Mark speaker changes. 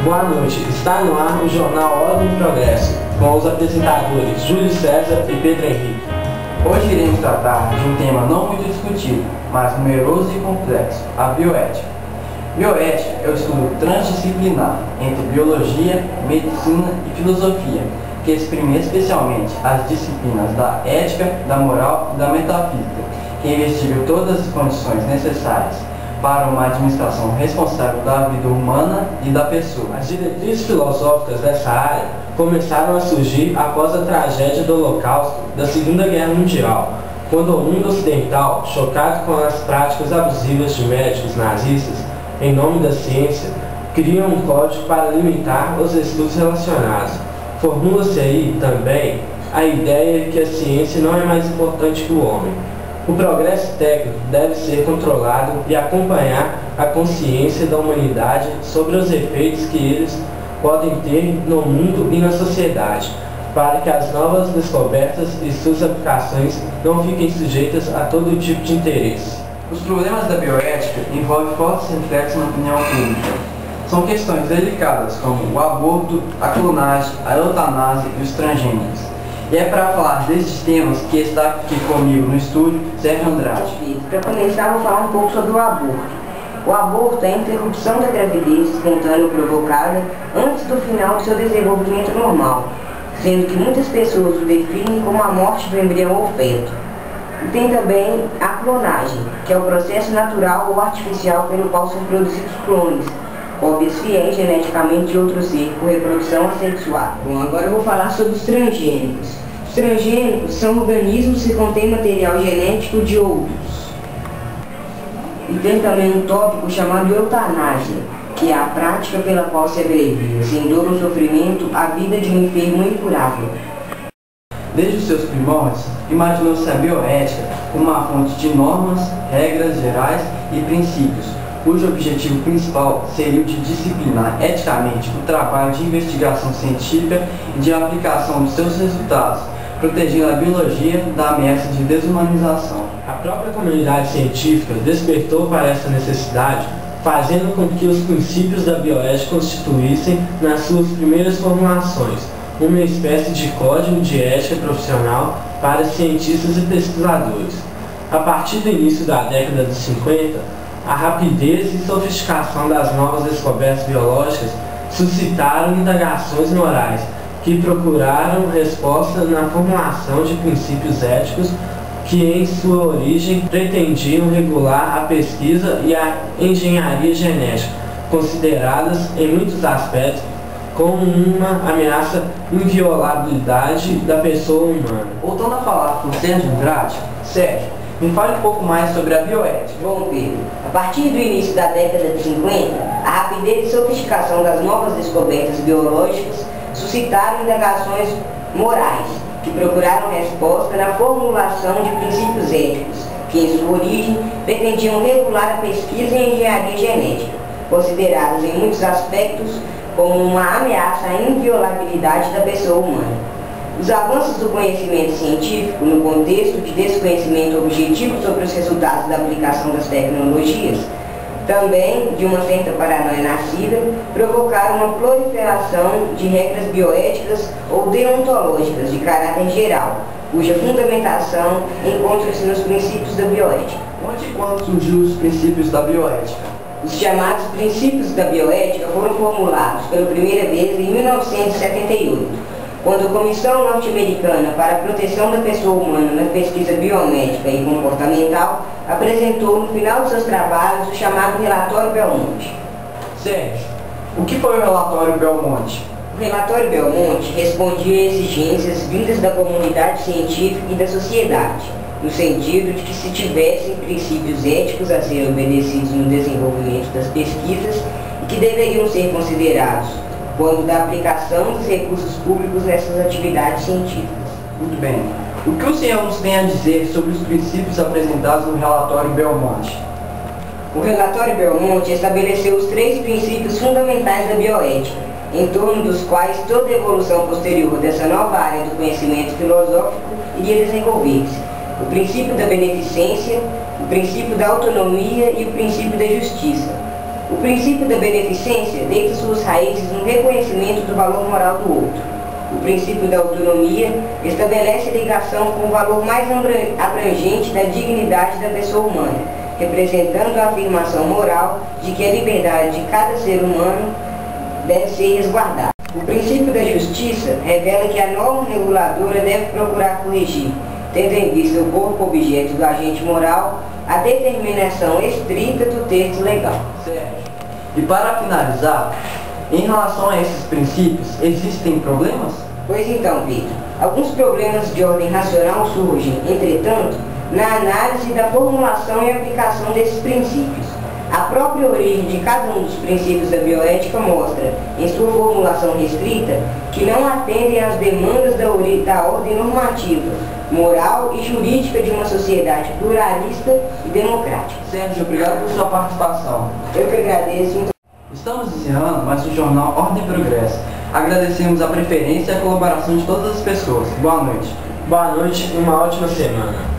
Speaker 1: Boa noite, está no ar o Jornal Ordem e Progresso, com os apresentadores Júlio César e Pedro Henrique. Hoje iremos tratar de um tema não muito discutido, mas numeroso e complexo, a bioética. Bioética é o estudo transdisciplinar entre biologia, medicina e filosofia, que exprime especialmente as disciplinas da ética, da moral e da metafísica, que investigam todas as condições necessárias para uma administração responsável da vida humana e da pessoa. As diretrizes filosóficas dessa área começaram a surgir após a tragédia do Holocausto da Segunda Guerra Mundial, quando o mundo ocidental, chocado com as práticas abusivas de médicos nazistas em nome da ciência, cria um código para limitar os estudos relacionados. Formula-se aí também a ideia de que a ciência não é mais importante que o homem. O progresso técnico deve ser controlado e acompanhar a consciência da humanidade sobre os efeitos que eles podem ter no mundo e na sociedade, para que as novas descobertas e suas aplicações não fiquem sujeitas a todo tipo de interesse. Os problemas da bioética envolvem fortes reflexos na opinião pública. São questões delicadas como o aborto, a clonagem, a eutanásia e os transgênicos. E é para falar desses temas que está aqui comigo no estúdio Sérgio Andrade.
Speaker 2: Para começar, vou falar um pouco sobre o aborto. O aborto é a interrupção da gravidez espontânea provocada antes do final do seu desenvolvimento normal, sendo que muitas pessoas o definem como a morte do embrião ou feto. E tem também a clonagem, que é o processo natural ou artificial pelo qual são produzidos clones, cópias fiéis geneticamente de outro ser por reprodução assexuada. Bom, agora eu vou falar sobre os transgênicos. Os transgênicos são organismos que contêm material genético de outros. E tem também um tópico chamado eutanásia, que é a prática pela qual se abrevia, sem dor ou sofrimento, a vida de um enfermo incurável.
Speaker 1: Desde os seus primórdios, imaginou-se a bioética como uma fonte de normas, regras gerais e princípios, cujo objetivo principal seria o de disciplinar eticamente o trabalho de investigação científica e de aplicação dos seus resultados, protegendo a biologia da ameaça de desumanização. A própria comunidade científica despertou para essa necessidade, fazendo com que os princípios da bioética constituíssem, nas suas primeiras formulações, uma espécie de código de ética profissional para cientistas e pesquisadores. A partir do início da década de 50, a rapidez e sofisticação das novas descobertas biológicas suscitaram indagações morais que procuraram resposta na formulação de princípios éticos que em sua origem pretendiam regular a pesquisa e a engenharia genética, consideradas em muitos aspectos como uma ameaça inviolabilidade da pessoa humana. Voltando a falar com Sérgio Andrade, Sérgio, me fale um pouco mais sobre a bioética.
Speaker 2: Bom, Pedro, a partir do início da década de 50, a rapidez e sofisticação das novas descobertas biológicas suscitaram indagações morais, que procuraram resposta na formulação de princípios éticos, que em sua origem pretendiam regular a pesquisa e a engenharia genética, considerados em muitos aspectos como uma ameaça à inviolabilidade da pessoa humana. Os avanços do conhecimento científico, no contexto de desconhecimento objetivo sobre os resultados da aplicação das tecnologias, também de uma certa paranoia nascida, provocaram uma proliferação de regras bioéticas ou deontológicas de caráter geral, cuja fundamentação encontra-se nos princípios da bioética.
Speaker 1: Onde e quando surgiu os princípios da bioética?
Speaker 2: Os chamados princípios da bioética foram formulados pela primeira vez em 1978, quando a Comissão Norte-Americana para a Proteção da Pessoa Humana na Pesquisa Biomédica e Comportamental apresentou no final de seus trabalhos o chamado Relatório Belmonte.
Speaker 1: Sérgio, o que foi o Relatório Belmonte?
Speaker 2: O Relatório Belmonte respondia a exigências vindas da comunidade científica e da sociedade, no sentido de que se tivessem princípios éticos a serem obedecidos no desenvolvimento das pesquisas e que deveriam ser considerados quando da aplicação dos recursos públicos nessas atividades científicas.
Speaker 1: Muito bem. O que o senhor nos tem a dizer sobre os princípios apresentados no Relatório Belmonte?
Speaker 2: O Relatório Belmonte estabeleceu os 3 princípios fundamentais da bioética, em torno dos quais toda a evolução posterior dessa nova área do conhecimento filosófico iria desenvolver-se: o princípio da beneficência, o princípio da autonomia e o princípio da justiça. O princípio da beneficência deita suas raízes no reconhecimento do valor moral do outro. O princípio da autonomia estabelece a ligação com o valor mais abrangente da dignidade da pessoa humana, representando a afirmação moral de que a liberdade de cada ser humano deve ser resguardada. O princípio da justiça revela que a norma reguladora deve procurar corrigir, tendo em vista o corpo objeto do agente moral, a determinação estrita do texto legal.
Speaker 1: Certo. E para finalizar, em relação a esses princípios, existem problemas?
Speaker 2: Pois então, Pedro, alguns problemas de ordem racional surgem, entretanto, na análise da formulação e aplicação desses princípios. A própria origem de cada um dos princípios da bioética mostra, em sua formulação restrita, que não atendem às demandas da ordem normativa, moral e jurídica de uma sociedade pluralista e democrática.
Speaker 1: Sérgio, obrigado por sua participação.
Speaker 2: Eu que agradeço.
Speaker 1: Estamos encerrando mais o jornal Ordem e Progresso. Agradecemos a preferência e a colaboração de todas as pessoas. Boa noite.
Speaker 3: Boa noite e uma ótima semana.